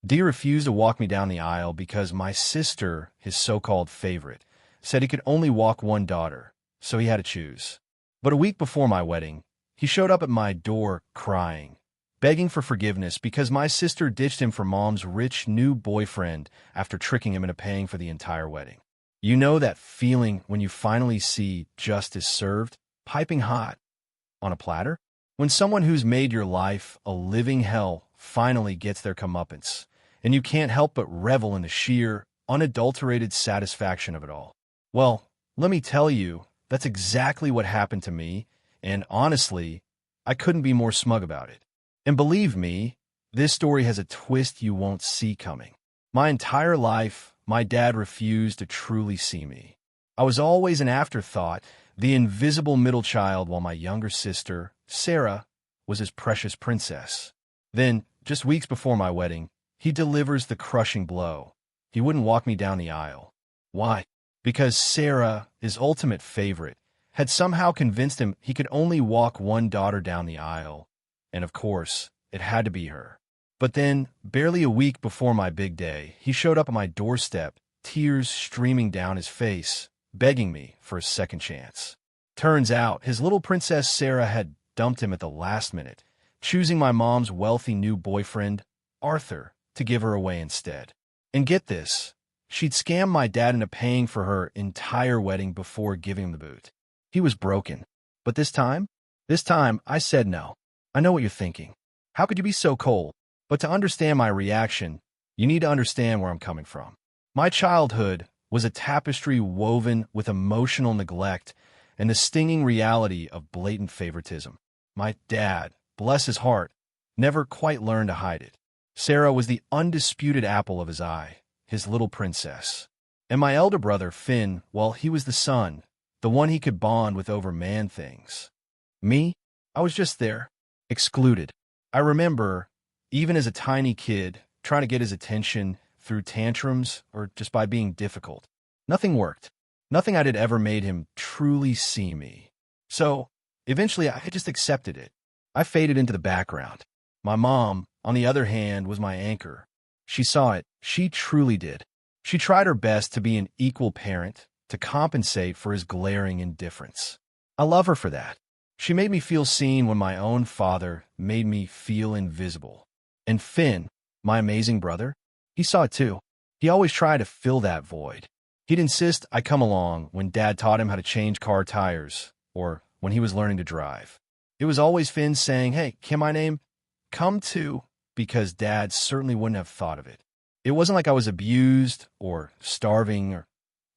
Dee refused to walk me down the aisle because my sister, his so-called favorite, said he could only walk one daughter, so he had to choose. But a week before my wedding, he showed up at my door crying, begging for forgiveness because my sister ditched him for Mom's rich new boyfriend after tricking him into paying for the entire wedding. You know that feeling when you finally see justice served, piping hot, on a platter? When someone who's made your life a living hell finally gets their comeuppance, and you can't help but revel in the sheer, unadulterated satisfaction of it all. Well, let me tell you, that's exactly what happened to me, and honestly, I couldn't be more smug about it. And believe me, this story has a twist you won't see coming. My entire life, my dad refused to truly see me. I was always an afterthought, the invisible middle child, while my younger sister, Sarah, was his precious princess. Then, just weeks before my wedding, he delivers the crushing blow. He wouldn't walk me down the aisle. Why? Because Sarah, his ultimate favorite, had somehow convinced him he could only walk one daughter down the aisle. And of course, it had to be her. But then, barely a week before my big day, he showed up at my doorstep, tears streaming down his face, begging me for a second chance. Turns out, his little princess Sarah had dumped him at the last minute, choosing my mom's wealthy new boyfriend, Arthur, to give her away instead. And get this, she'd scammed my dad into paying for her entire wedding before giving him the boot. He was broken. But this time, I said no. I know what you're thinking. How could you be so cold? But to understand my reaction, you need to understand where I'm coming from. My childhood was a tapestry woven with emotional neglect and the stinging reality of blatant favoritism. My dad, bless his heart, never quite learned to hide it. Sarah was the undisputed apple of his eye, his little princess. And my elder brother, Finn, well, he was the son, the one he could bond with over man things. Me, I was just there, excluded. I remember, even as a tiny kid, trying to get his attention through tantrums or just by being difficult. Nothing worked. Nothing I did ever made him truly see me. So, eventually, I just accepted it. I faded into the background. My mom, on the other hand, was my anchor. She saw it. She truly did. She tried her best to be an equal parent, to compensate for his glaring indifference. I love her for that. She made me feel seen when my own father made me feel invisible. And Finn, my amazing brother, he saw it too. He always tried to fill that void. He'd insist I come along when Dad taught him how to change car tires, or when he was learning to drive. It was always Finn saying, "Hey, can my name come too?" Because Dad certainly wouldn't have thought of it. It wasn't like I was abused or starving or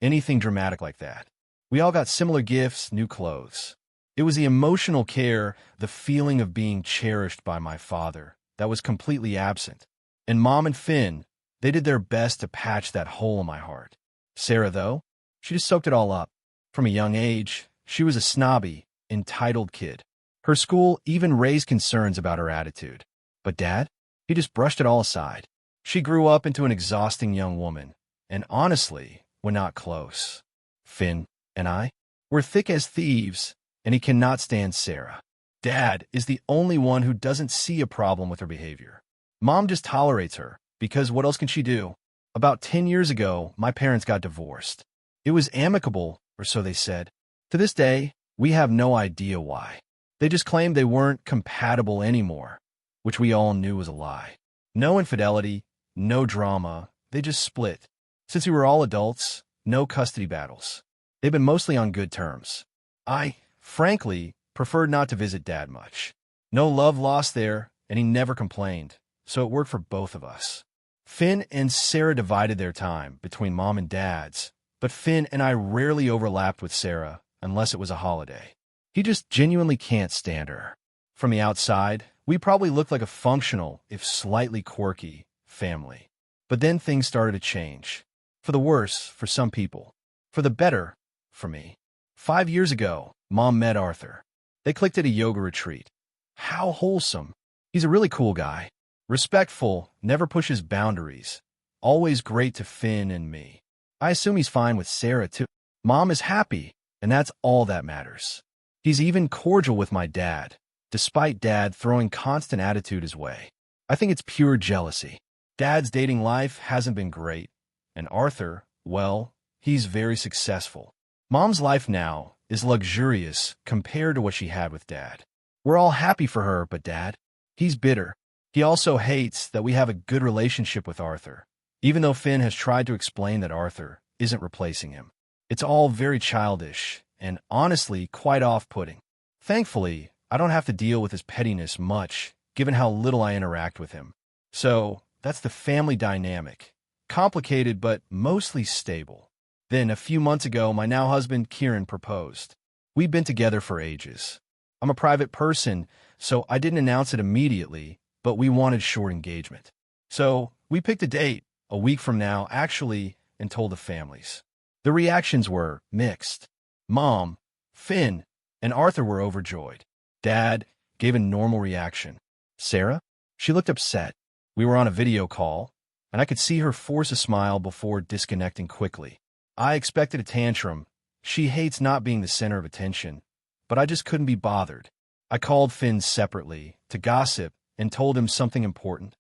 anything dramatic like that. We all got similar gifts, new clothes. It was the emotional care, the feeling of being cherished by my father, that was completely absent. And Mom and Finn, they did their best to patch that hole in my heart. Sarah, though, she just soaked it all up. From a young age, she was a snobby, entitled kid. Her school even raised concerns about her attitude. But Dad, he just brushed it all aside. She grew up into an exhausting young woman, and honestly, we're not close. Finn and I, we're thick as thieves, and he cannot stand Sarah. Dad is the only one who doesn't see a problem with her behavior. Mom just tolerates her, because what else can she do? About 10 years ago, my parents got divorced. It was amicable, or so they said. To this day, we have no idea why. They just claimed they weren't compatible anymore, which we all knew was a lie. No infidelity, no drama, they just split. Since we were all adults, no custody battles. They've been mostly on good terms. I, frankly, preferred not to visit Dad much. No love lost there, and he never complained, so it worked for both of us. Finn and Sarah divided their time between Mom and Dad's, but Finn and I rarely overlapped with Sarah unless it was a holiday. He just genuinely can't stand her. From the outside, we probably looked like a functional, if slightly quirky, family. But then things started to change. For the worse, for some people. For the better, for me. 5 years ago, Mom met Arthur. They clicked at a yoga retreat. How wholesome. He's a really cool guy. Respectful, never pushes boundaries. Always great to Finn and me. I assume he's fine with Sarah, too. Mom is happy, and that's all that matters. He's even cordial with my dad, despite Dad throwing constant attitude his way. I think it's pure jealousy. Dad's dating life hasn't been great, and Arthur, well, he's very successful. Mom's life now is luxurious compared to what she had with Dad. We're all happy for her, but Dad, he's bitter. He also hates that we have a good relationship with Arthur, even though Finn has tried to explain that Arthur isn't replacing him. It's all very childish and honestly quite off-putting. Thankfully, I don't have to deal with his pettiness much, given how little I interact with him. So, that's the family dynamic. Complicated, but mostly stable. Then, a few months ago, my now husband, Kieran, proposed. We've been together for ages. I'm a private person, so I didn't announce it immediately, but we wanted short engagement. So, we picked a date, a week from now, actually, and told the families. The reactions were mixed. Mom, Finn, and Arthur were overjoyed. Dad gave a normal reaction. Sarah? She looked upset. We were on a video call, and I could see her force a smile before disconnecting quickly. I expected a tantrum. She hates not being the center of attention, but I just couldn't be bothered. I called Finn separately to gossip and told him something important.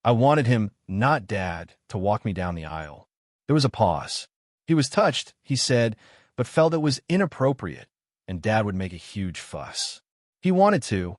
I wanted him, not Dad, to walk me down the aisle. There was a pause. He was touched, he said, but felt it was inappropriate, and Dad would make a huge fuss. He wanted to,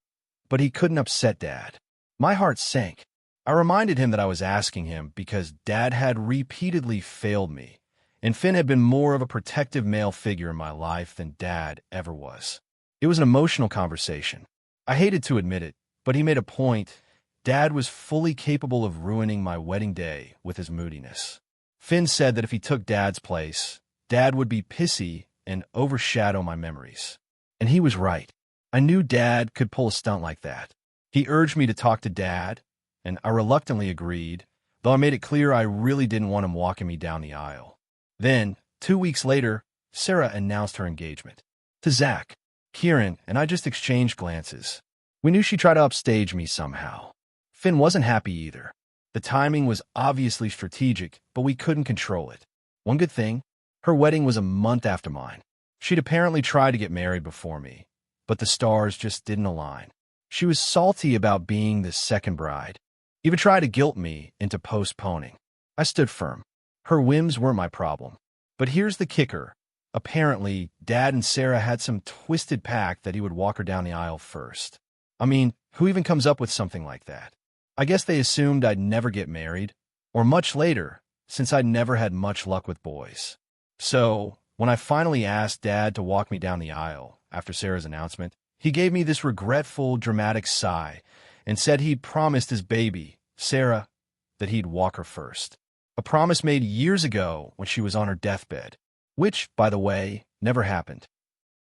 but he couldn't upset Dad. My heart sank. I reminded him that I was asking him because Dad had repeatedly failed me, and Finn had been more of a protective male figure in my life than Dad ever was. It was an emotional conversation. I hated to admit it, but he made a point. Dad was fully capable of ruining my wedding day with his moodiness. Finn said that if he took Dad's place, Dad would be pissy and overshadow my memories. And he was right. I knew Dad could pull a stunt like that. He urged me to talk to Dad, and I reluctantly agreed, though I made it clear I really didn't want him walking me down the aisle. Then, 2 weeks later, Sarah announced her engagement. To Zach, Kieran and I just exchanged glances. We knew she'd try to upstage me somehow. Finn wasn't happy either. The timing was obviously strategic, but we couldn't control it. One good thing, her wedding was a month after mine. She'd apparently tried to get married before me, but the stars just didn't align. She was salty about being the second bride, even tried to guilt me into postponing. I stood firm. Her whims weren't my problem. But here's the kicker. Apparently, Dad and Sarah had some twisted pact that he would walk her down the aisle first. I mean, who even comes up with something like that? I guess they assumed I'd never get married, or much later, since I'd never had much luck with boys. So, when I finally asked Dad to walk me down the aisle after Sarah's announcement, he gave me this regretful, dramatic sigh and said he'd promised his baby, Sarah, that he'd walk her first. A promise made years ago when she was on her deathbed, which, by the way, never happened.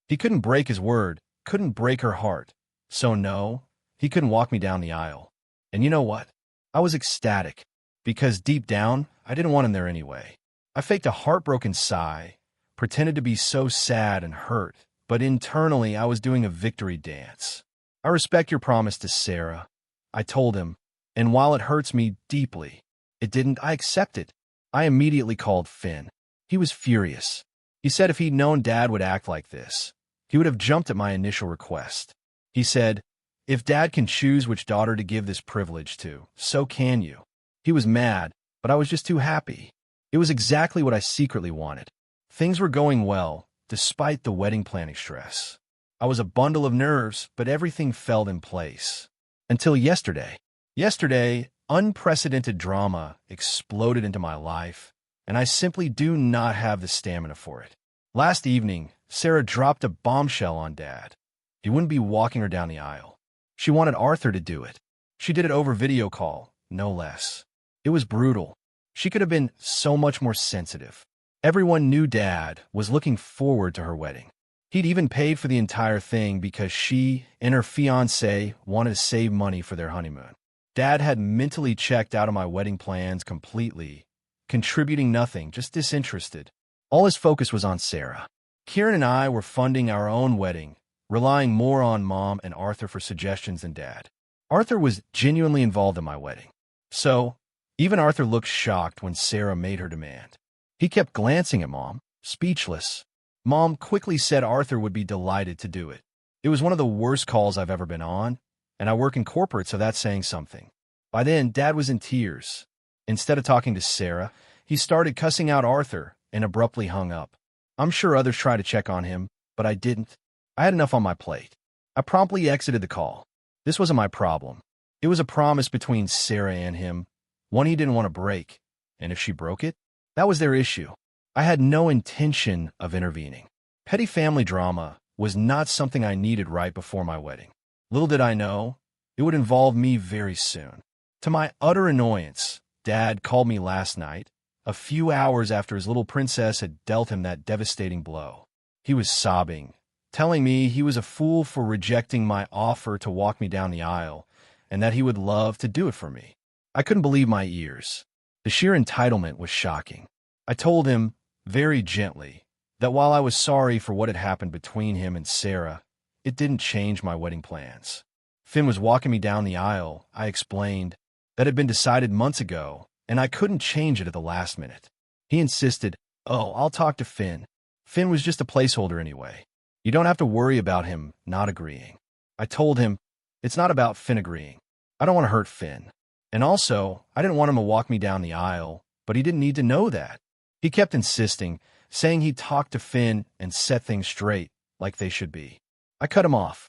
He couldn't break his word, couldn't break her heart. So no, he couldn't walk me down the aisle. And you know what? I was ecstatic, because deep down, I didn't want him there anyway. I faked a heartbroken sigh, pretended to be so sad and hurt, but internally I was doing a victory dance. I respect your promise to Sarah, I told him, and while it hurts me deeply, I accept it. I immediately called Finn. He was furious. He said if he'd known Dad would act like this, he would have jumped at my initial request. He said, if Dad can choose which daughter to give this privilege to, so can you. He was mad, but I was just too happy. It was exactly what I secretly wanted. Things were going well, despite the wedding planning stress. I was a bundle of nerves, but everything fell in place. Until yesterday. Yesterday, unprecedented drama exploded into my life, and I simply do not have the stamina for it. Last evening, Sarah dropped a bombshell on Dad. He wouldn't be walking her down the aisle. She wanted Arthur to do it. She did it over video call, no less. It was brutal. She could have been so much more sensitive. Everyone knew Dad was looking forward to her wedding. He'd even paid for the entire thing because she and her fiancé wanted to save money for their honeymoon. Dad had mentally checked out of my wedding plans completely, contributing nothing, just disinterested. All his focus was on Sarah. Kieran and I were funding our own wedding, relying more on Mom and Arthur for suggestions than Dad. Arthur was genuinely involved in my wedding. So, even Arthur looked shocked when Sarah made her demand. He kept glancing at Mom, speechless. Mom quickly said Arthur would be delighted to do it. It was one of the worst calls I've ever been on, and I work in corporate, so that's saying something. By then, Dad was in tears. Instead of talking to Sarah, he started cussing out Arthur and abruptly hung up. I'm sure others tried to check on him, but I didn't. I had enough on my plate. I promptly exited the call. This wasn't my problem. It was a promise between Sarah and him, one he didn't want to break, and if she broke it, that was their issue. I had no intention of intervening. Petty family drama was not something I needed right before my wedding. Little did I know, it would involve me very soon. To my utter annoyance, Dad called me last night, a few hours after his little princess had dealt him that devastating blow. He was sobbing, telling me he was a fool for rejecting my offer to walk me down the aisle, and that he would love to do it for me. I couldn't believe my ears. The sheer entitlement was shocking. I told him, very gently, that while I was sorry for what had happened between him and Sarah, it didn't change my wedding plans. Finn was walking me down the aisle. I explained that had been decided months ago, and I couldn't change it at the last minute. He insisted, "Oh, I'll talk to Finn. Finn was just a placeholder anyway. You don't have to worry about him not agreeing." I told him, it's not about Finn agreeing. I don't want to hurt Finn. And also, I didn't want him to walk me down the aisle, but he didn't need to know that. He kept insisting, saying he'd talk to Finn and set things straight like they should be. I cut him off.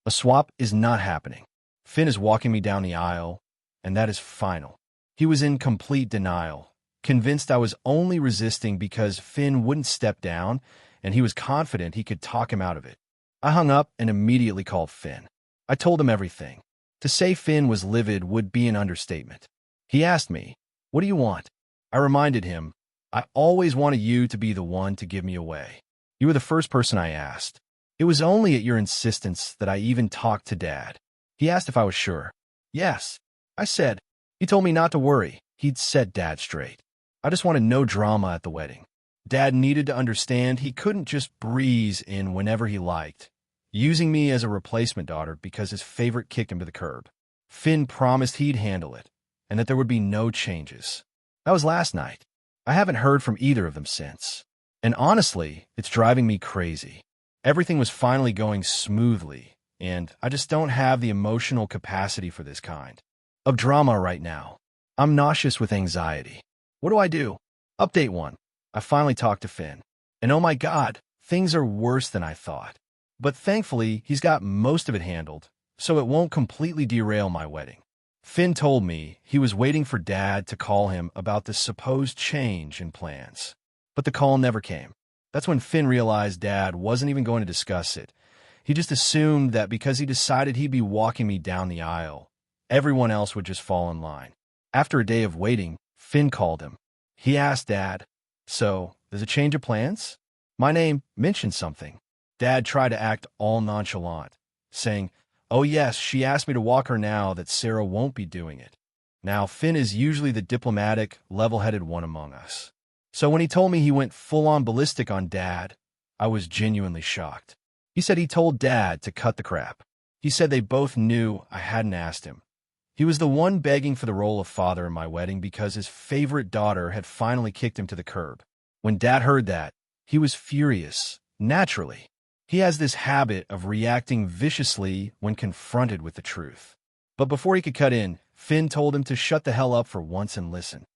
A swap is not happening. Finn is walking me down the aisle, and that is final. He was in complete denial, convinced I was only resisting because Finn wouldn't step down, and he was confident he could talk him out of it. I hung up and immediately called Finn. I told him everything. To say Finn was livid would be an understatement. He asked me, "What do you want?" I reminded him, "I always wanted you to be the one to give me away. You were the first person I asked. It was only at your insistence that I even talked to Dad." He asked if I was sure. "Yes," I said. He told me not to worry. He'd set Dad straight. I just wanted no drama at the wedding. Dad needed to understand he couldn't just breeze in whenever he liked, using me as a replacement daughter because his favorite kicked him to the curb. Finn promised he'd handle it, and that there would be no changes. That was last night. I haven't heard from either of them since. And honestly, it's driving me crazy. Everything was finally going smoothly, and I just don't have the emotional capacity for this kind of drama right now. I'm nauseous with anxiety. What do I do? Update 1. I finally talked to Finn. And oh my God, things are worse than I thought. But thankfully, he's got most of it handled, so it won't completely derail my wedding. Finn told me he was waiting for Dad to call him about this supposed change in plans. But the call never came. That's when Finn realized Dad wasn't even going to discuss it. He just assumed that because he decided he'd be walking me down the aisle, everyone else would just fall in line. After a day of waiting, Finn called him. He asked Dad, "So, there's a change of plans?" My name mentioned something. Dad tried to act all nonchalant, saying, "Oh yes, she asked me to walk her now that Sarah won't be doing it." Now, Finn is usually the diplomatic, level-headed one among us. So when he told me he went full-on ballistic on Dad, I was genuinely shocked. He said he told Dad to cut the crap. He said they both knew I hadn't asked him. He was the one begging for the role of father in my wedding because his favorite daughter had finally kicked him to the curb. When Dad heard that, he was furious, naturally. He has this habit of reacting viciously when confronted with the truth. But before he could cut in, Finn told him to shut the hell up for once and listen.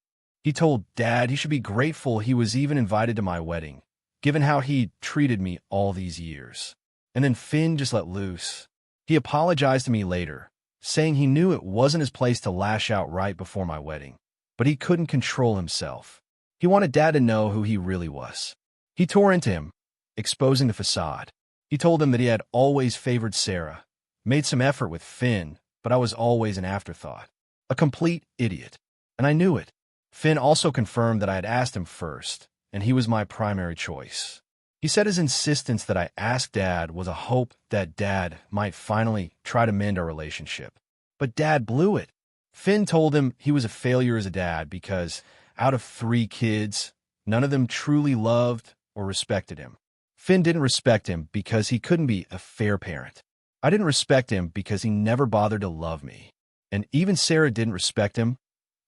He told Dad he should be grateful he was even invited to my wedding, given how he treated me all these years. And then Finn just let loose. He apologized to me later, saying he knew it wasn't his place to lash out right before my wedding, but he couldn't control himself. He wanted Dad to know who he really was. He tore into him, exposing the facade. He told him that he had always favored Sarah, made some effort with Finn, but I was always an afterthought. A complete idiot. And I knew it. Finn also confirmed that I had asked him first, and he was my primary choice. He said his insistence that I ask Dad was a hope that Dad might finally try to mend our relationship. But Dad blew it. Finn told him he was a failure as a dad because, out of 3 kids, none of them truly loved or respected him. Finn didn't respect him because he couldn't be a fair parent. I didn't respect him because he never bothered to love me. And even Sarah didn't respect him,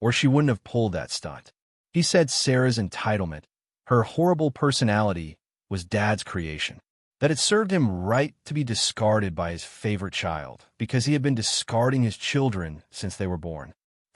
or she wouldn't have pulled that stunt. He said Sarah's entitlement, her horrible personality, was Dad's creation, that it served him right to be discarded by his favorite child because he had been discarding his children since they were born.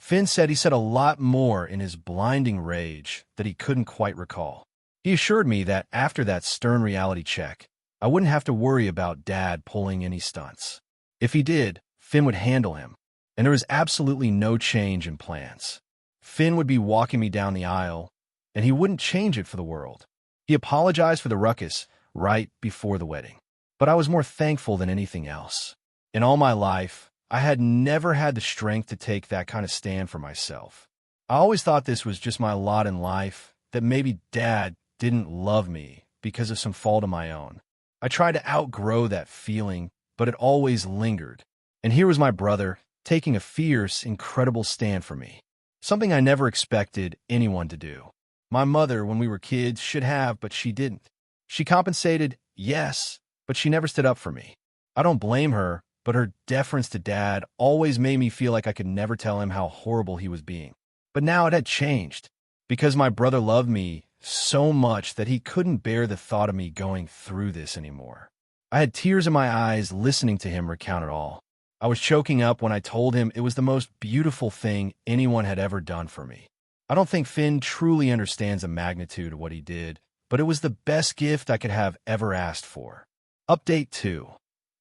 Finn said he said a lot more in his blinding rage that he couldn't quite recall. He assured me that after that stern reality check, I wouldn't have to worry about Dad pulling any stunts. If he did, Finn would handle him, and there was absolutely no change in plans. Finn would be walking me down the aisle, and he wouldn't change it for the world. He apologized for the ruckus right before the wedding. But I was more thankful than anything else. In all my life, I had never had the strength to take that kind of stand for myself. I always thought this was just my lot in life, that maybe Dad didn't love me because of some fault of my own. I tried to outgrow that feeling, but it always lingered. And here was my brother taking a fierce, incredible stand for me. Something I never expected anyone to do. My mother, when we were kids, should have, but she didn't. She compensated, yes, but she never stood up for me. I don't blame her, but her deference to Dad always made me feel like I could never tell him how horrible he was being. But now it had changed, because my brother loved me so much that he couldn't bear the thought of me going through this anymore. I had tears in my eyes listening to him recount it all. I was choking up when I told him it was the most beautiful thing anyone had ever done for me. I don't think Finn truly understands the magnitude of what he did, but it was the best gift I could have ever asked for. Update 2.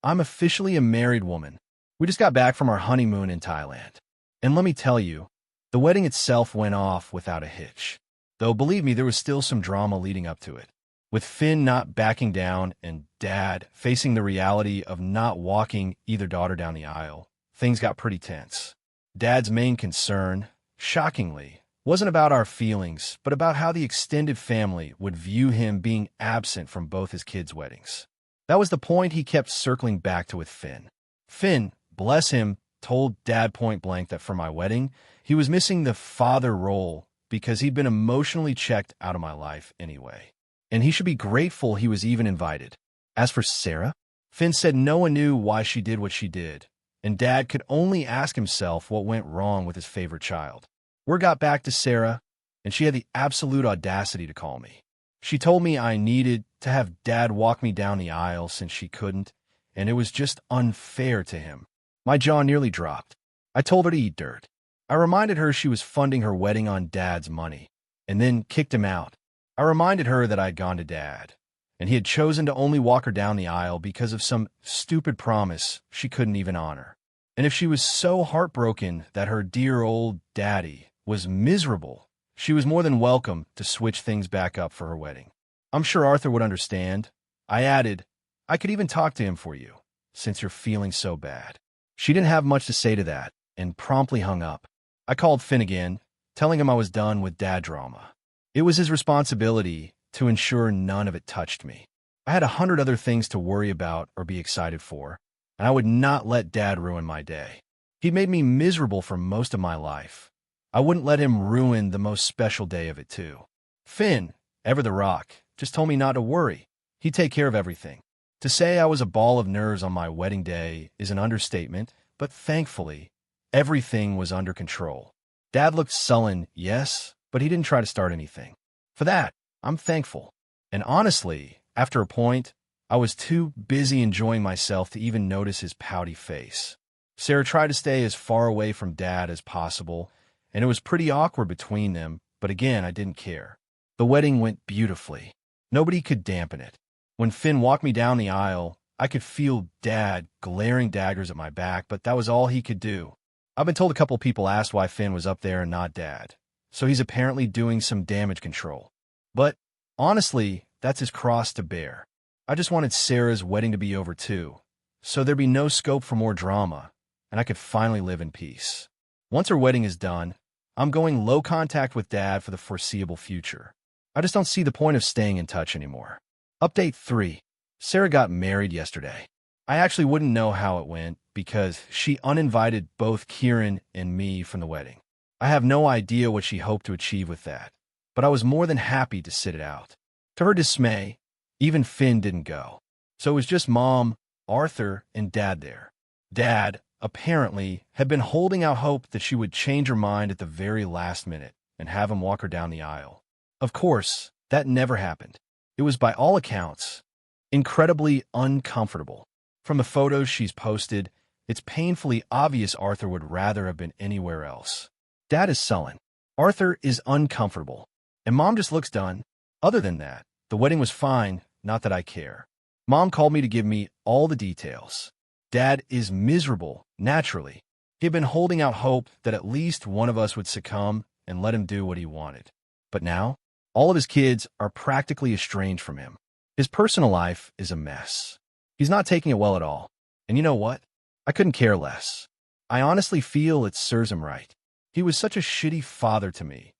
I'm officially a married woman. We just got back from our honeymoon in Thailand. And let me tell you, the wedding itself went off without a hitch. Though believe me, there was still some drama leading up to it. With Finn not backing down and Dad facing the reality of not walking either daughter down the aisle, things got pretty tense. Dad's main concern, shockingly, wasn't about our feelings, but about how the extended family would view him being absent from both his kids' weddings. That was the point he kept circling back to with Finn. Finn, bless him, told Dad point blank that for my wedding, he was missing the father role because he'd been emotionally checked out of my life anyway. And he should be grateful he was even invited. As for Sarah, Finn said no one knew why she did what she did, and Dad could only ask himself what went wrong with his favorite child. Word got back to Sarah, and she had the absolute audacity to call me. She told me I needed to have Dad walk me down the aisle since she couldn't, and it was just unfair to him. My jaw nearly dropped. I told her to eat dirt. I reminded her she was funding her wedding on Dad's money, and then kicked him out. I reminded her that I had gone to Dad, and he had chosen to only walk her down the aisle because of some stupid promise she couldn't even honor. And if she was so heartbroken that her dear old daddy was miserable, she was more than welcome to switch things back up for her wedding. I'm sure Arthur would understand. I added, I could even talk to him for you, since you're feeling so bad. She didn't have much to say to that, and promptly hung up. I called Finn again, telling him I was done with Dad drama. It was his responsibility to ensure none of it touched me. I had 100 other things to worry about or be excited for, and I would not let Dad ruin my day. He'd made me miserable for most of my life. I wouldn't let him ruin the most special day of it, too. Finn, ever the rock, just told me not to worry. He'd take care of everything. To say I was a ball of nerves on my wedding day is an understatement, but thankfully, everything was under control. Dad looked sullen, yes, but he didn't try to start anything. For that, I'm thankful. And honestly, after a point, I was too busy enjoying myself to even notice his pouty face. Sarah tried to stay as far away from Dad as possible, and it was pretty awkward between them, but again, I didn't care. The wedding went beautifully. Nobody could dampen it. When Finn walked me down the aisle, I could feel Dad glaring daggers at my back, but that was all he could do. I've been told a couple people asked why Finn was up there and not Dad, so he's apparently doing some damage control. But honestly, that's his cross to bear. I just wanted Sarah's wedding to be over too, so there'd be no scope for more drama, and I could finally live in peace. Once her wedding is done, I'm going low contact with Dad for the foreseeable future. I just don't see the point of staying in touch anymore. Update 3. Sarah got married yesterday. I actually wouldn't know how it went because she uninvited both Kieran and me from the wedding. I have no idea what she hoped to achieve with that, but I was more than happy to sit it out. To her dismay, even Finn didn't go. So it was just Mom, Arthur, and Dad there. Dad, apparently, had been holding out hope that she would change her mind at the very last minute and have him walk her down the aisle. Of course, that never happened. It was, by all accounts, incredibly uncomfortable. From the photos she's posted, it's painfully obvious Arthur would rather have been anywhere else. Dad is sullen. Arthur is uncomfortable. And Mom just looks done. Other than that, the wedding was fine, not that I care. Mom called me to give me all the details. Dad is miserable, naturally. He had been holding out hope that at least one of us would succumb and let him do what he wanted. But now, all of his kids are practically estranged from him. His personal life is a mess. He's not taking it well at all. And you know what? I couldn't care less. I honestly feel it serves him right. He was such a shitty father to me,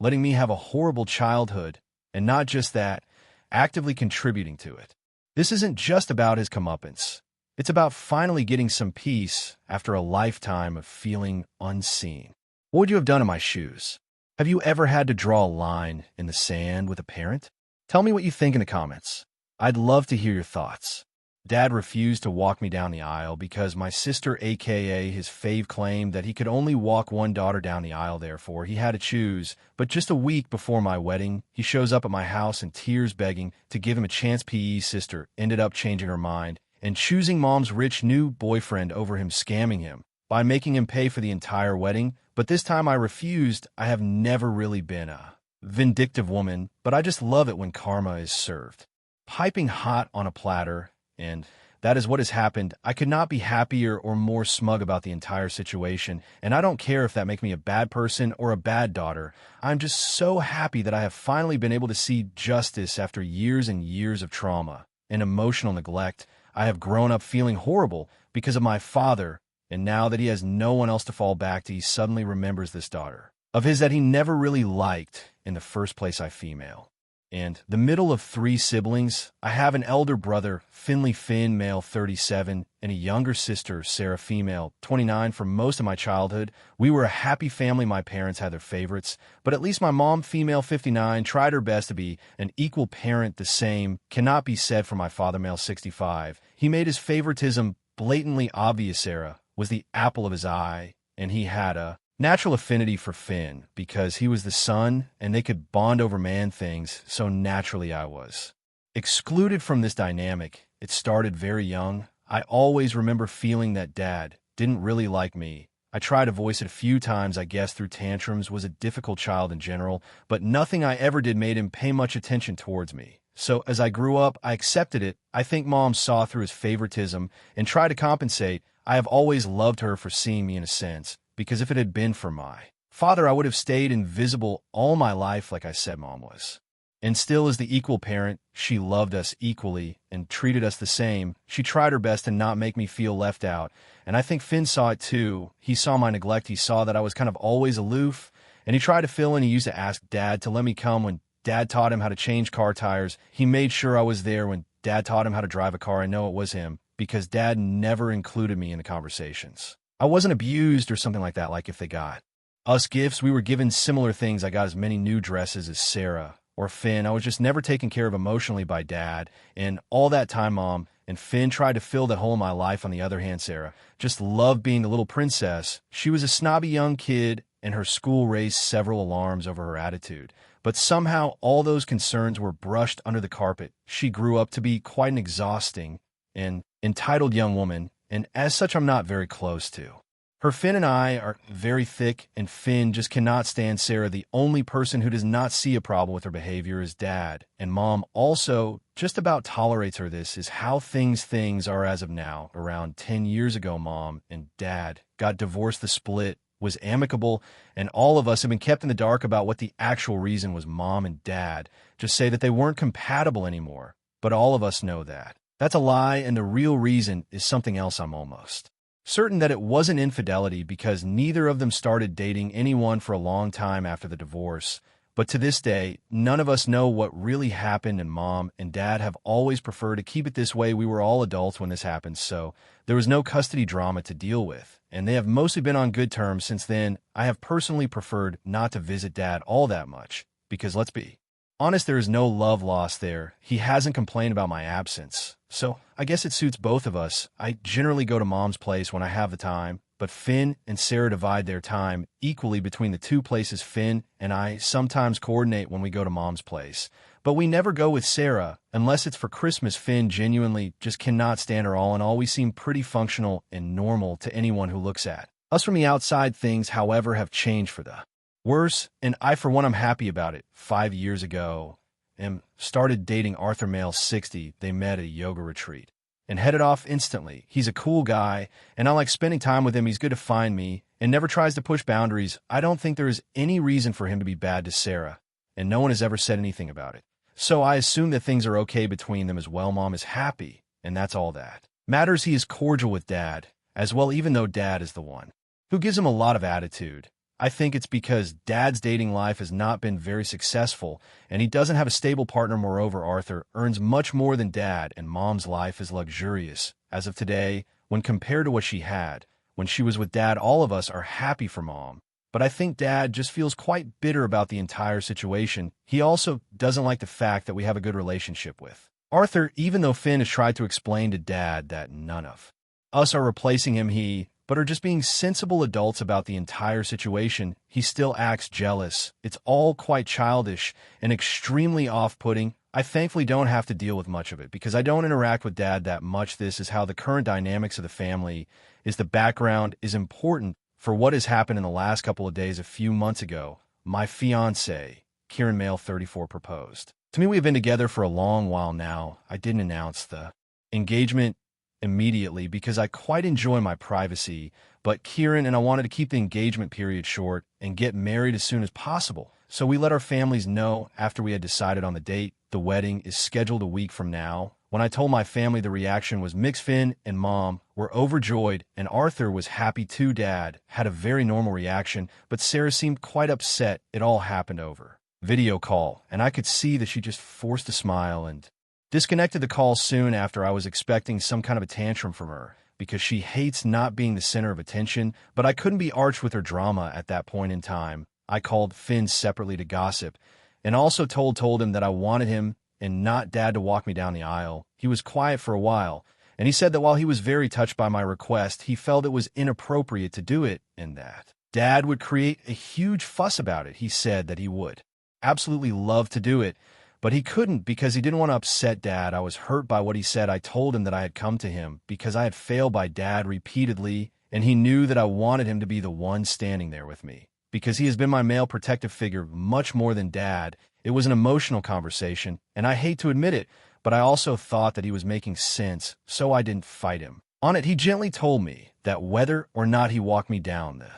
letting me have a horrible childhood, and not just that, actively contributing to it. This isn't just about his comeuppance. It's about finally getting some peace after a lifetime of feeling unseen. What would you have done in my shoes? Have you ever had to draw a line in the sand with a parent? Tell me what you think in the comments. I'd love to hear your thoughts. Dad refused to walk me down the aisle because my sister, aka his fave, claimed that he could only walk one daughter down the aisle, therefore he had to choose. But just a week before my wedding, he shows up at my house in tears begging to give him a chance. PE's sister ended up changing her mind and choosing Mom's rich new boyfriend over him, scamming him by making him pay for the entire wedding. But this time I refused. I have never really been a vindictive woman, but I just love it when karma is served piping hot on a platter. And that is what has happened. I could not be happier or more smug about the entire situation, and I don't care if that makes me a bad person or a bad daughter. I'm just so happy that I have finally been able to see justice after years and years of trauma and emotional neglect. I have grown up feeling horrible because of my father, and now that he has no one else to fall back to, he suddenly remembers this daughter of his that he never really liked in the first place. I female. And the middle of three siblings, I have an elder brother, Finley Finn, male 37, and a younger sister, Sarah, female 29. For most of my childhood, we were a happy family. My parents had their favorites, but at least my mom, female 59, tried her best to be an equal parent. The same cannot be said for my father, male 65. He made his favoritism blatantly obvious. Sarah was the apple of his eye, and he had a natural affinity for Finn because he was the son and they could bond over man things, so naturally I was excluded from this dynamic. It started very young. I always remember feeling that Dad didn't really like me. I tried to voice it a few times, I guess through tantrums, was a difficult child in general, but nothing I ever did made him pay much attention towards me. So as I grew up, I accepted it. I think Mom saw through his favoritism and tried to compensate. I have always loved her for seeing me in a sense, because if it had been for my father, I would have stayed invisible all my life like I said Mom was. And still, as the equal parent, she loved us equally and treated us the same. She tried her best to not make me feel left out, and I think Finn saw it too. He saw my neglect. He saw that I was kind of always aloof, and he tried to fill in. He used to ask Dad to let me come when Dad taught him how to change car tires. He made sure I was there when Dad taught him how to drive a car. I know it was him because Dad never included me in the conversations. I wasn't abused or something like that, like if they got us gifts. We were given similar things. I got as many new dresses as Sarah or Finn. I was just never taken care of emotionally by Dad. And all that time, Mom and Finn tried to fill that hole in my life. On the other hand, Sarah just loved being the little princess. She was a snobby young kid, and her school raised several alarms over her attitude. But somehow all those concerns were brushed under the carpet. She grew up to be quite an exhausting and entitled young woman, and as such I'm not very close to her. Finn and I are very thick, and Finn just cannot stand Sarah. The only person who does not see a problem with her behavior is Dad, and Mom also just about tolerates her. This is how things are as of now. Around 10 years ago, Mom and Dad got divorced. The split was amicable, and all of us have been kept in the dark about what the actual reason was. Mom and Dad just say that they weren't compatible anymore, but all of us know that that's a lie, and the real reason is something else. I'm almost certain that it wasn't infidelity because neither of them started dating anyone for a long time after the divorce. But to this day, none of us know what really happened, and Mom and Dad have always preferred to keep it this way. We were all adults when this happened, so there was no custody drama to deal with, and they have mostly been on good terms since then. I have personally preferred not to visit Dad all that much because, let's be honest, there is no love lost there. He hasn't complained about my absence, so I guess it suits both of us. I generally go to Mom's place when I have the time, but Finn and Sarah divide their time equally between the two places. Finn and I sometimes coordinate when we go to Mom's place, but we never go with Sarah unless it's for Christmas. Finn genuinely just cannot stand her. All in all, we seem pretty functional and normal to anyone who looks at Us from the outside, things, however, have changed for the worse, and I, for one, am happy about it. 5 years ago, and started dating Arthur Male 60. They met at a yoga retreat and headed off instantly. He's a cool guy, and I like spending time with him. He's good to find me and never tries to push boundaries. I don't think there is any reason for him to be bad to Sarah, and no one has ever said anything about it. So I assume that things are okay between them as well. Mom is happy, and that's all that matters. He is cordial with Dad as well, even though Dad is the one who gives him a lot of attitude. I think it's because Dad's dating life has not been very successful, and he doesn't have a stable partner. Moreover, Arthur earns much more than Dad, and Mom's life is luxurious as of today when compared to what she had when she was with Dad. All of us are happy for Mom, but I think Dad just feels quite bitter about the entire situation. He also doesn't like the fact that we have a good relationship with Arthur, even though Finn has tried to explain to Dad that none of us are replacing him, but are just being sensible adults about the entire situation. He still acts jealous. It's all quite childish and extremely off-putting. I thankfully don't have to deal with much of it because I don't interact with Dad that much. This is how the current dynamics of the family is. The background is important for what has happened in the last couple of days. A few months ago, my fiancé, Kieran Male 34, proposed to me. We have been together for a long while now. I didn't announce the engagement immediately because I quite enjoy my privacy, but Kieran and I wanted to keep the engagement period short and get married as soon as possible. So we let our families know after we had decided on the date. The wedding is scheduled a week from now. When I told my family, the reaction was mixed. Finn and Mom were overjoyed, and Arthur was happy too. Dad had a very normal reaction, but Sarah seemed quite upset. It all happened over video call, and I could see that she just forced a smile and disconnected the call soon after. I was expecting some kind of a tantrum from her because she hates not being the center of attention, but I couldn't be arched with her drama at that point in time. I called Finn separately to gossip and also told him that I wanted him and not Dad to walk me down the aisle. He was quiet for a while, and he said that while he was very touched by my request, he felt it was inappropriate to do it and that Dad would create a huge fuss about it. He said that he would absolutely love to do it, but he couldn't because he didn't want to upset Dad. I was hurt by what he said. I told him that I had come to him because I had failed by Dad repeatedly, and he knew that I wanted him to be the one standing there with me because he has been my male protective figure much more than Dad. It was an emotional conversation, and I hate to admit it, but I also thought that he was making sense, so I didn't fight him on it. He gently told me that whether or not he walked me down the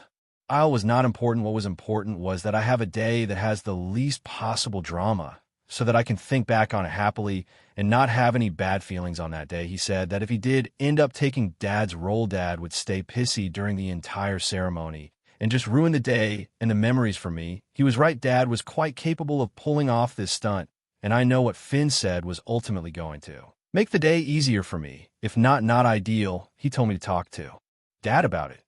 aisle was not important. What was important was that I have a day that has the least possible drama, so that I can think back on it happily and not have any bad feelings on that day. He said that if he did end up taking Dad's role, Dad would stay pissy during the entire ceremony and just ruin the day and the memories for me. He was right. Dad was quite capable of pulling off this stunt, and I know what Finn said was ultimately going to make the day easier for me, if not ideal. He told me to talk to Dad about it,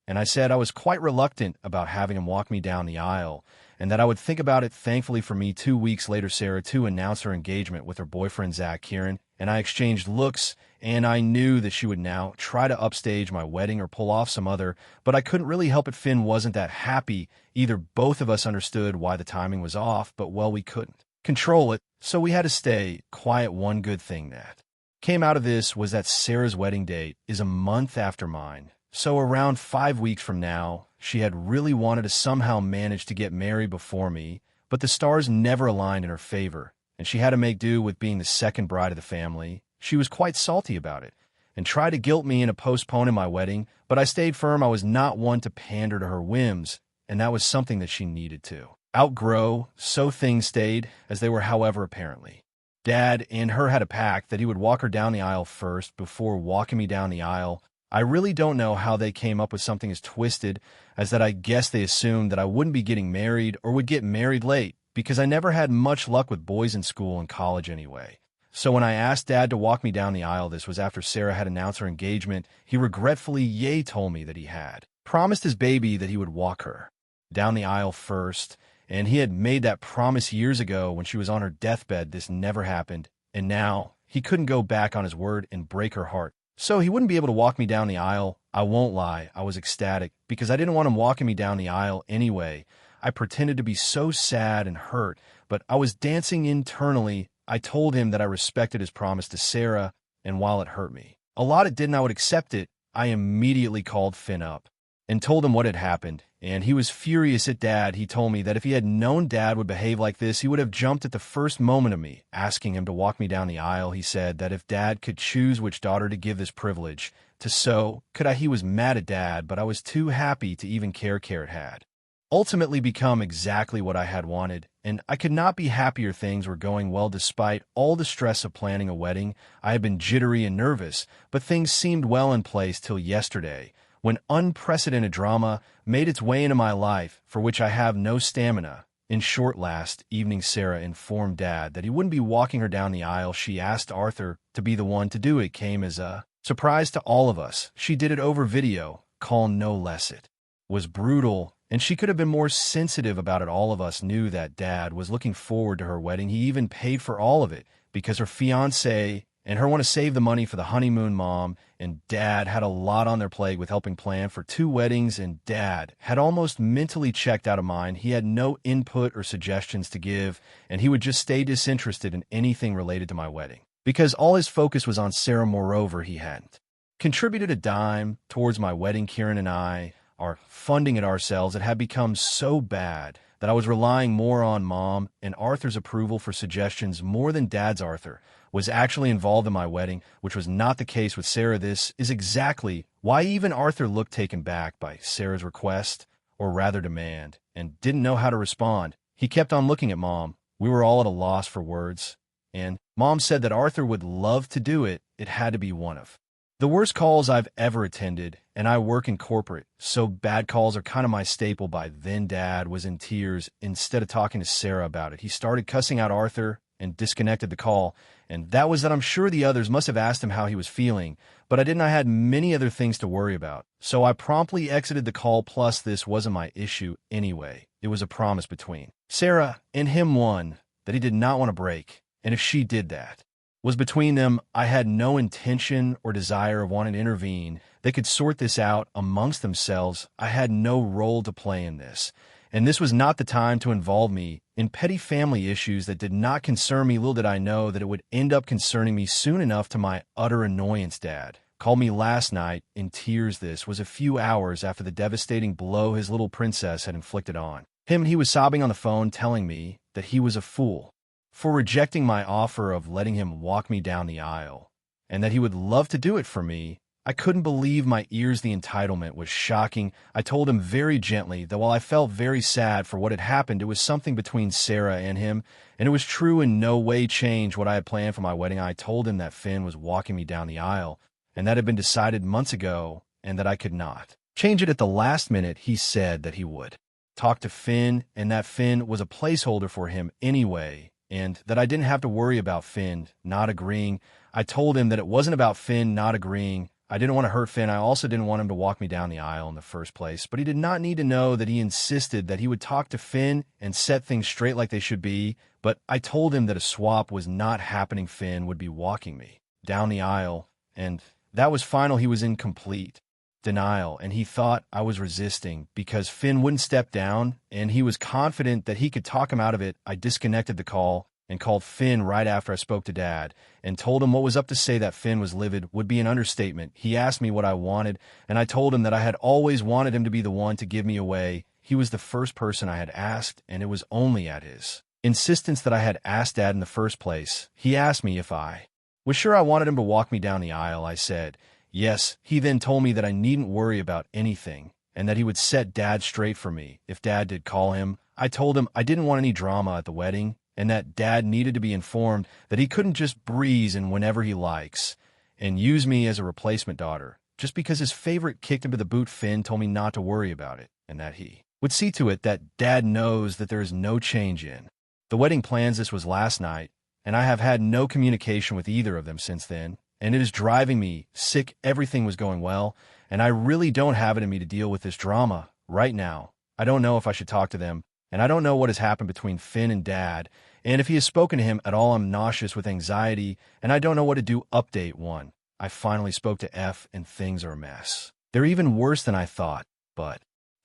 and I said I was quite reluctant about having him walk me down the aisle and that I would think about it. Thankfully for me, 2 weeks later, Sarah too announced her engagement with her boyfriend, Zach. Kieran and I exchanged looks, and I knew that she would now try to upstage my wedding or pull off some other, but I couldn't really help it. Finn wasn't that happy either. Both of us understood why the timing was off, but well, we couldn't control it, so we had to stay quiet. One good thing that came out of this was that Sarah's wedding date is a month after mine. So around 5 weeks from now, she had really wanted to somehow manage to get married before me, but the stars never aligned in her favor, and she had to make do with being the second bride of the family. She was quite salty about it and tried to guilt me into postponing my wedding, but I stayed firm. I was not one to pander to her whims, and that was something that she needed to outgrow, so things stayed as they were. However, apparently, Dad and her had a pact that he would walk her down the aisle first before walking me down the aisle. I really don't know how they came up with something as twisted as that. I guess they assumed that I wouldn't be getting married or would get married late because I never had much luck with boys in school and college anyway. So when I asked Dad to walk me down the aisle, this was after Sarah had announced her engagement, he regretfully told me that he had promised his baby that he would walk her down the aisle first, and he had made that promise years ago when she was on her deathbed. This never happened, and now he couldn't go back on his word and break her heart. So he wouldn't be able to walk me down the aisle. I won't lie, I was ecstatic because I didn't want him walking me down the aisle anyway. I pretended to be so sad and hurt, but I was dancing internally. I told him that I respected his promise to Sarah, and while it hurt me a lot, it didn't. I would accept it. I immediately called Finn up and told him what had happened, and he was furious at Dad. He told me that if he had known Dad would behave like this, he would have jumped at the first moment of me asking him to walk me down the aisle. He said that if Dad could choose which daughter to give this privilege to, so could I. He was mad at Dad, but I was too happy to even care. It had ultimately become exactly what I had wanted, and I could not be happier. Things were going well despite all the stress of planning a wedding. I had been jittery and nervous, but things seemed well in place till yesterday, when unprecedented drama made its way into my life, for which I have no stamina. In short, last evening Sarah informed Dad that he wouldn't be walking her down the aisle. She asked Arthur to be the one to do it. Came as a surprise to all of us. She did it over video call, no less. It was brutal, and she could have been more sensitive about it. All of us knew that Dad was looking forward to her wedding. He even paid for all of it because her fiancé and her want to save the money for the honeymoon. Mom and Dad had a lot on their plate with helping plan for 2 weddings, and Dad had almost mentally checked out of mind. He had no input or suggestions to give, and he would just stay disinterested in anything related to my wedding because all his focus was on Sarah. Moreover, he hadn't contributed a dime towards my wedding. Kieran and I are funding it ourselves. It had become so bad that I was relying more on Mom and Arthur's approval for suggestions more than Dad's. Arthur was actually involved in my wedding, which was not the case with Sarah. This is exactly why even Arthur looked taken back by Sarah's request, or rather demand, and didn't know how to respond. He kept on looking at Mom. We were all at a loss for words, and Mom said that Arthur would love to do it. It had to be one of the worst calls I've ever attended, and I work in corporate, so bad calls are kind of my staple. By then, Dad was in tears. Instead of talking to Sarah about it, he started cussing out Arthur and disconnected the call, and that was that. I'm sure the others must have asked him how he was feeling, but I didn't. I had many other things to worry about, so I promptly exited the call. Plus, this wasn't my issue anyway. It was a promise between Sarah and him, one that he did not want to break, and if she did, that was between them. I had no intention or desire of wanting to intervene. They could sort this out amongst themselves. I had no role to play in this, and this was not the time to involve me in petty family issues that did not concern me. Little did I know that it would end up concerning me soon enough, to my utter annoyance. Dad called me last night in tears. This was a few hours after the devastating blow his little princess had inflicted on him. He was sobbing on the phone, telling me that he was a fool for rejecting my offer of letting him walk me down the aisle, and that he would love to do it for me. I couldn't believe my ears. The entitlement was shocking. I told him very gently that while I felt very sad for what had happened, it was something between Sarah and him, and it was true, in no way changed what I had planned for my wedding. I told him that Finn was walking me down the aisle, and that had been decided months ago, and that I could not change it at the last minute. He said that he would talk to Finn, and that Finn was a placeholder for him anyway, and that I didn't have to worry about Finn not agreeing. I told him that it wasn't about Finn not agreeing. I didn't want to hurt Finn. I also didn't want him to walk me down the aisle in the first place, but he did not need to know that he insisted that he would talk to Finn and set things straight like they should be. But I told him that a swap was not happening. Finn would be walking me down the aisle, and that was final. He was in complete denial, and he thought I was resisting because Finn wouldn't step down, and he was confident that he could talk him out of it. I disconnected the call and called Finn right after I spoke to Dad and told him what was up. To say that Finn was livid would be an understatement. He asked me what I wanted, and I told him that I had always wanted him to be the one to give me away. He was the first person I had asked, and it was only at his insistence that I had asked Dad in the first place. He asked me if I was sure I wanted him to walk me down the aisle. I said yes. He then told me that I needn't worry about anything and that he would set Dad straight for me if Dad did call him. I told him I didn't want any drama at the wedding, and that Dad needed to be informed that he couldn't just breeze in whenever he likes and use me as a replacement daughter just because his favorite kicked him to the boot. Finn told me not to worry about it, and that he would see to it that Dad knows that there is no change in the wedding plans. This was last night, and I have had no communication with either of them since then, and it is driving me sick. Everything was going well, and I really don't have it in me to deal with this drama right now. I don't know if I should talk to them, and I don't know what has happened between Finn and Dad, and if he has spoken to him at all. I'm nauseous with anxiety, and I don't know what to do. Update 1. I finally spoke to F, and things are a mess. They're even worse than I thought, but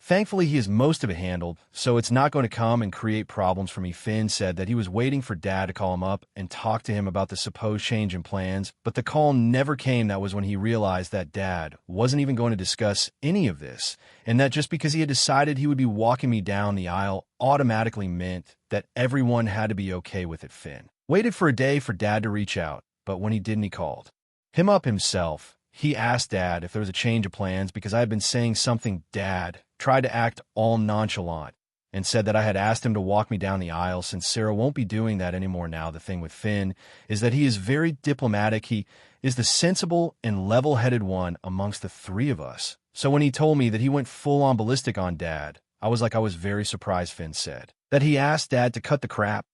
Thankfully, he has most of it handled, so it's not going to come and create problems for me. Finn said that he was waiting for Dad to call him up and talk to him about the supposed change in plans, but the call never came. That was when he realized that Dad wasn't even going to discuss any of this, and that just because he had decided he would be walking me down the aisle automatically meant that everyone had to be okay with it. Finn waited for a day for Dad to reach out, but when he didn't, he called him up himself. He asked Dad if there was a change of plans because I had been saying something. Dad tried to act all nonchalant and said that I had asked him to walk me down the aisle since Sarah won't be doing that anymore now. The thing with Finn is that he is very diplomatic. He is the sensible and level-headed one amongst the three of us. So when he told me that he went full-on ballistic on Dad, I was very surprised. Finn said that he asked Dad to cut the crap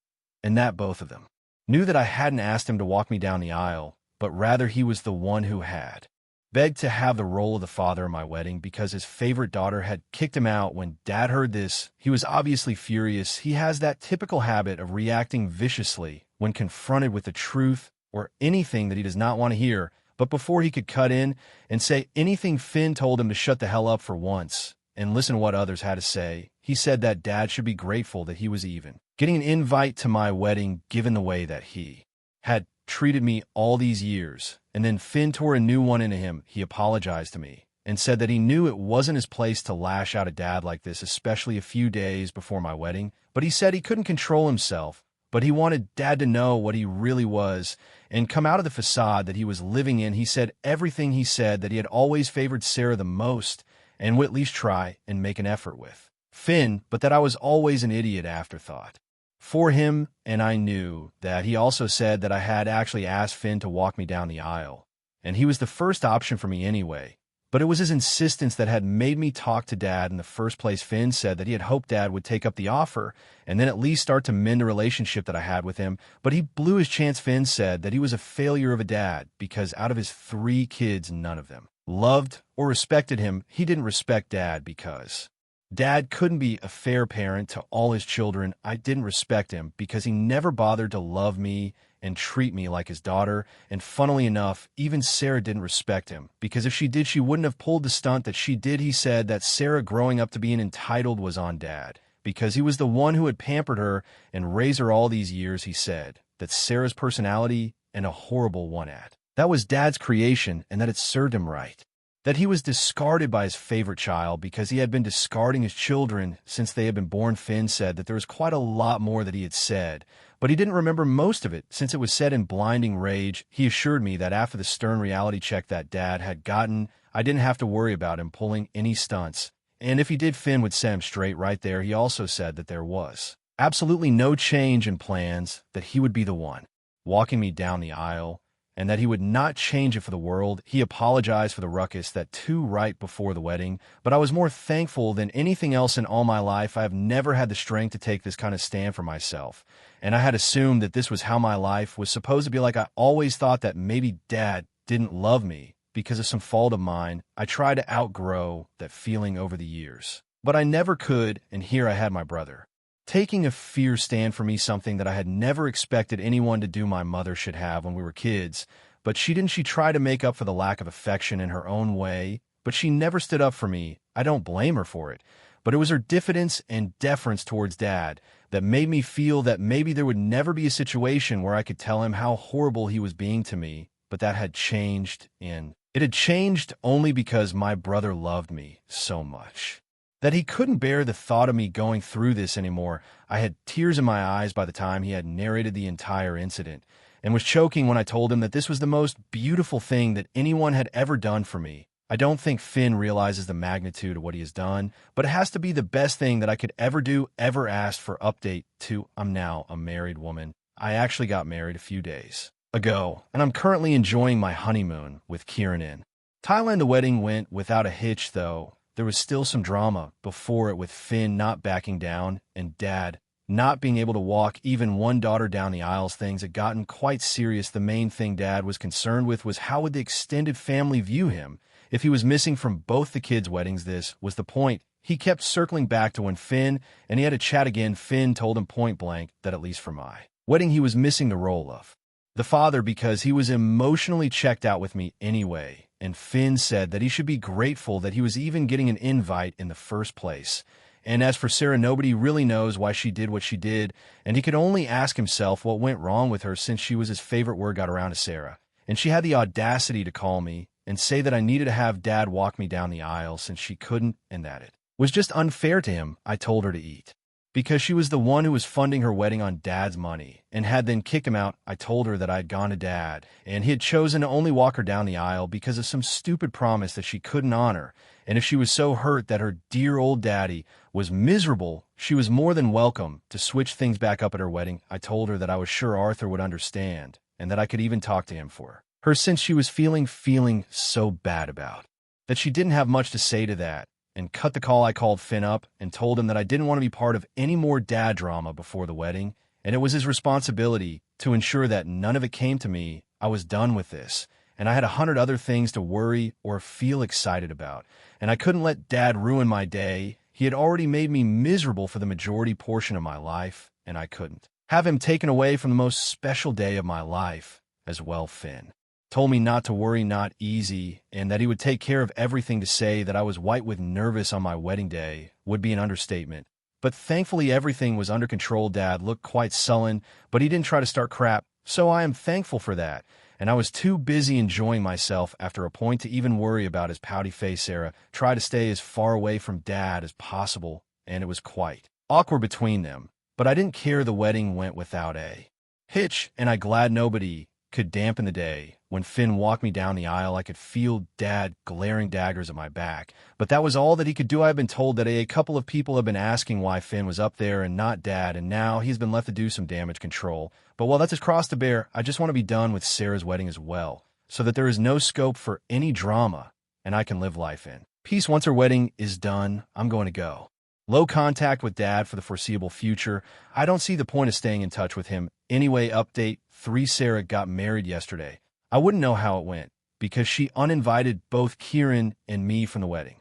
and that both of them knew that I hadn't asked him to walk me down the aisle, but rather he was the one who had begged to have the role of the father in my wedding because his favorite daughter had kicked him out. When Dad heard this, he was obviously furious. He has that typical habit of reacting viciously when confronted with the truth or anything that he does not want to hear. But before he could cut in and say anything, Finn told him to shut the hell up for once and listen to what others had to say. He said that Dad should be grateful that he was even getting an invite to my wedding given the way that he had treated me all these years. And then Finn tore a new one into him. He apologized to me and said that he knew it wasn't his place to lash out at Dad like this, especially a few days before my wedding. But he said he couldn't control himself, but he wanted Dad to know what he really was and come out of the facade that he was living in. He said everything. He said that he had always favored Sarah the most and would at least try and make an effort with Finn, but that I was always an idiot afterthought for him, and I knew that. He also said that I had actually asked Finn to walk me down the aisle, and he was the first option for me anyway. But it was his insistence that had made me talk to Dad in the first place. Finn said that he had hoped Dad would take up the offer and then at least start to mend a relationship that I had with him, but he blew his chance. Finn said that he was a failure of a dad because out of his 3 kids, none of them loved or respected him. He didn't respect Dad because Dad couldn't be a fair parent to all his children. I didn't respect him because he never bothered to love me and treat me like his daughter. And funnily enough, even Sarah didn't respect him because if she did, she wouldn't have pulled the stunt that she did. He said that Sarah growing up to being entitled was on Dad because he was the one who had pampered her and raised her all these years. He said that Sarah's personality, and a horrible one at that, was Dad's creation and that it served him right. That he was discarded by his favorite child because he had been discarding his children since they had been born. Finn said that there was quite a lot more that he had said, but he didn't remember most of it since it was said in blinding rage. He assured me that after the stern reality check that Dad had gotten, I didn't have to worry about him pulling any stunts, and if he did, Finn would set him straight right there. He also said that there was absolutely no change in plans, that he would be the one walking me down the aisle, and that he would not change it for the world. He apologized for the ruckus that too right before the wedding, but I was more thankful than anything else in all my life. I have never had the strength to take this kind of stand for myself, and I had assumed that this was how my life was supposed to be. Like, I always thought that maybe Dad didn't love me because of some fault of mine. I tried to outgrow that feeling over the years, but I never could, and here I had my brother taking a fierce stand for me, something that I had never expected anyone to do. My mother should have when we were kids, but she didn't. She tried to make up for the lack of affection in her own way, but she never stood up for me. I don't blame her for it, but it was her diffidence and deference towards Dad that made me feel that maybe there would never be a situation where I could tell him how horrible he was being to me, but that had changed, and it had changed only because my brother loved me so much that he couldn't bear the thought of me going through this anymore. I had tears in my eyes by the time he had narrated the entire incident and was choking when I told him that this was the most beautiful thing that anyone had ever done for me. I don't think Finn realizes the magnitude of what he has done, but it has to be the best thing that I could ever do. Ever asked for update to, I'm now a married woman. I actually got married a few days ago, and I'm currently enjoying my honeymoon with Kieran in Thailand. The wedding went without a hitch, though there was still some drama before it, with Finn not backing down and Dad not being able to walk even one daughter down the aisles. Things had gotten quite serious. The main thing Dad was concerned with was how would the extended family view him if he was missing from both the kids' weddings. This was the point he kept circling back to when Finn and he had a chat again. Finn told him point blank that at least for my wedding he was missing the role of the father because he was emotionally checked out with me anyway. and Finn said that he should be grateful that he was even getting an invite in the first place. And as for Sarah, nobody really knows why she did what she did, and he could only ask himself what went wrong with her since she was his favorite word got around to Sarah. And she had the audacity to call me and say that I needed to have Dad walk me down the aisle since she couldn't, and that it was just unfair to him. I told her to eat. Because she was the one who was funding her wedding on Dad's money and had then kicked him out. I told her that I had gone to Dad, and he had chosen to only walk her down the aisle because of some stupid promise that she couldn't honor. And if she was so hurt that her dear old daddy was miserable, she was more than welcome to switch things back up at her wedding. I told her that I was sure Arthur would understand and that I could even talk to him for her since she was feeling so bad about that she didn't have much to say to that. And cut the call. I called Finn up and told him that I didn't want to be part of any more dad drama before the wedding, and it was his responsibility to ensure that none of it came to me. I was done with this, and I had 100 other things to worry or feel excited about, and I couldn't let Dad ruin my day. He had already made me miserable for the majority portion of my life, and I couldn't have him taken away from the most special day of my life as well. Finn told me not to worry, not easy, and that he would take care of everything. To say that I was white with nervous on my wedding day would be an understatement. But thankfully everything was under control. Dad looked quite sullen, but he didn't try to start crap, so I am thankful for that. And I was too busy enjoying myself after a point to even worry about his pouty face. Sarah tried to stay as far away from Dad as possible, and it was quite awkward between them. But I didn't care. The wedding went without a hitch, and I'm glad nobody could dampen the day. When Finn walked me down the aisle, I could feel Dad glaring daggers at my back, but that was all that he could do. I've been told that a couple of people have been asking why Finn was up there and not Dad, and now he's been left to do some damage control. But while that's his cross to bear, I just want to be done with Sarah's wedding as well, so that there is no scope for any drama, and I can live life in peace. Once her wedding is done, I'm going to go low contact with Dad for the foreseeable future. I don't see the point of staying in touch with him anyway. Update 3: Sarah got married yesterday. I wouldn't know how it went because she uninvited both Kieran and me from the wedding.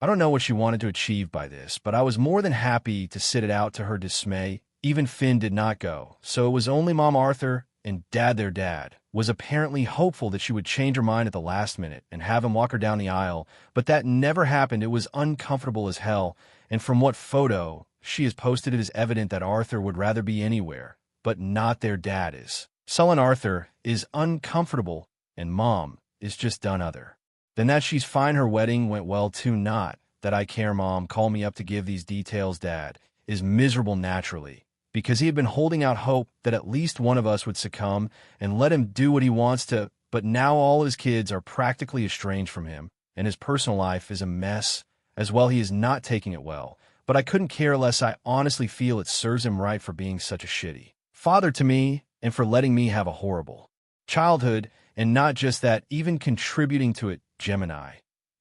I don't know what she wanted to achieve by this, but I was more than happy to sit it out. To her dismay, even Finn did not go, so it was only Mom, Arthur, and Dad. Their dad was apparently hopeful that she would change her mind at the last minute and have him walk her down the aisle, but that never happened. It was uncomfortable as hell, and from what photo she has posted, it is evident that Arthur would rather be anywhere, but not their dad is. Sullen Arthur is uncomfortable, and Mom is just done other than that. She's fine. Her wedding went well too. Not that I care. Mom called me up to give these details. Dad is miserable naturally because he had been holding out hope that at least one of us would succumb and let him do what he wants to, but now all his kids are practically estranged from him, and his personal life is a mess as well. He is not taking it well, but I couldn't care less. I honestly feel it serves him right for being such a shitty father to me and for letting me have a horrible childhood, and not just that, even contributing to it. Gemini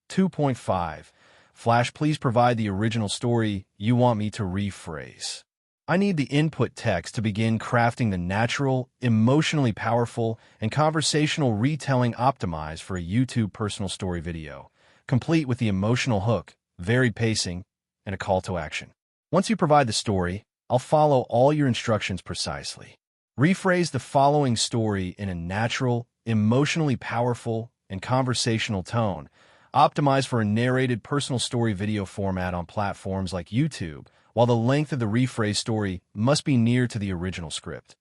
2.5 Flash, please provide the original story you want me to rephrase. I need the input text to begin crafting the natural, emotionally powerful, and conversational retelling optimized for a YouTube personal story video, complete with the emotional hook, varied pacing, and a call to action. Once you provide the story, I'll follow all your instructions precisely. Rephrase the following story in a natural, emotionally powerful, and conversational tone, optimized for a narrated personal story video format on platforms like YouTube, while the length of the rephrased story must be near to the original script.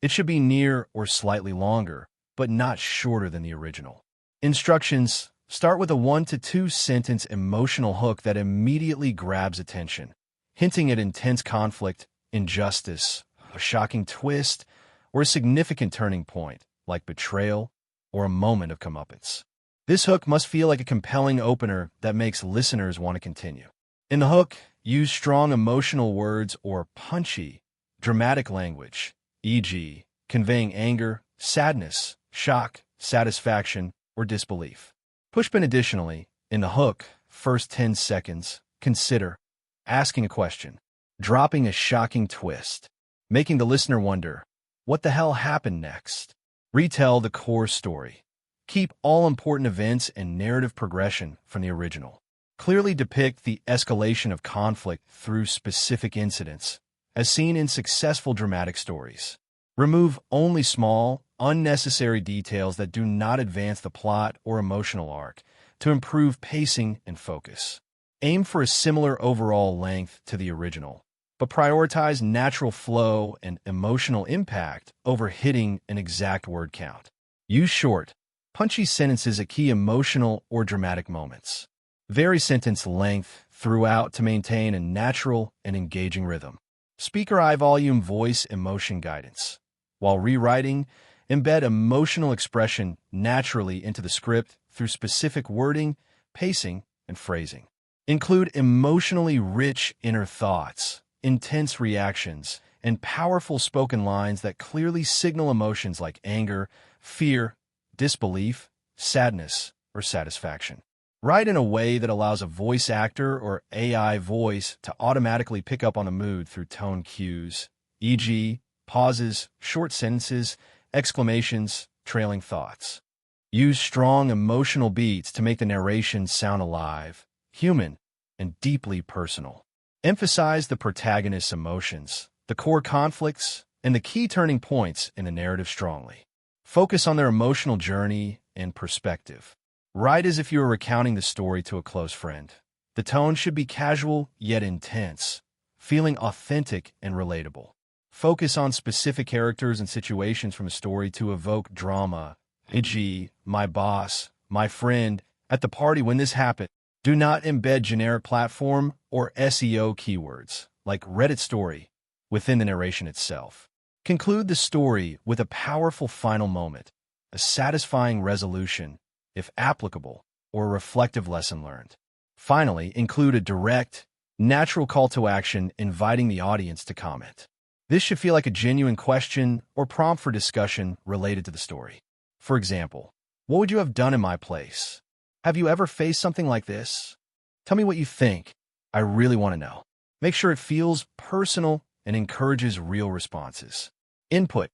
It should be near or slightly longer, but not shorter than the original. Instructions: start with a 1 to 2 sentence emotional hook that immediately grabs attention, hinting at intense conflict, injustice, a shocking twist, or a significant turning point, like betrayal or a moment of comeuppance. This hook must feel like a compelling opener that makes listeners want to continue. In the hook, use strong emotional words or punchy, dramatic language, e.g., conveying anger, sadness, shock, satisfaction, or disbelief. Pushpin. Additionally, in the hook, first 10 seconds, consider asking a question, dropping a shocking twist, making the listener wonder, what the hell happened next? Retell the core story. Keep all important events and narrative progression from the original. Clearly depict the escalation of conflict through specific incidents, as seen in successful dramatic stories. Remove only small, unnecessary details that do not advance the plot or emotional arc to improve pacing and focus. Aim for a similar overall length to the original, but prioritize natural flow and emotional impact over hitting an exact word count. Use short, punchy sentences at key emotional or dramatic moments. Vary sentence length throughout to maintain a natural and engaging rhythm. Speaker eye volume, voice, emotion guidance. While rewriting, embed emotional expression naturally into the script through specific wording, pacing, and phrasing. Include emotionally rich inner thoughts, intense reactions, and powerful spoken lines that clearly signal emotions like anger, fear, disbelief, sadness, or satisfaction. Write in a way that allows a voice actor or AI voice to automatically pick up on a mood through tone cues, e.g., pauses, short sentences, exclamations, trailing thoughts. Use strong emotional beats to make the narration sound alive, human, and deeply personal. Emphasize the protagonist's emotions, the core conflicts, and the key turning points in the narrative strongly. Focus on their emotional journey and perspective. Write as if you were recounting the story to a close friend. The tone should be casual yet intense, feeling authentic and relatable. Focus on specific characters and situations from a story to evoke drama, e.g., my boss, my friend, at the party when this happened. Do not embed generic platform or SEO keywords, like Reddit story, within the narration itself. Conclude the story with a powerful final moment, a satisfying resolution, if applicable, or a reflective lesson learned. Finally, include a direct, natural call to action inviting the audience to comment. This should feel like a genuine question or prompt for discussion related to the story. For example, what would you have done in my place? Have you ever faced something like this? Tell me what you think. I really want to know. Make sure it feels personal and encourages real responses. Input.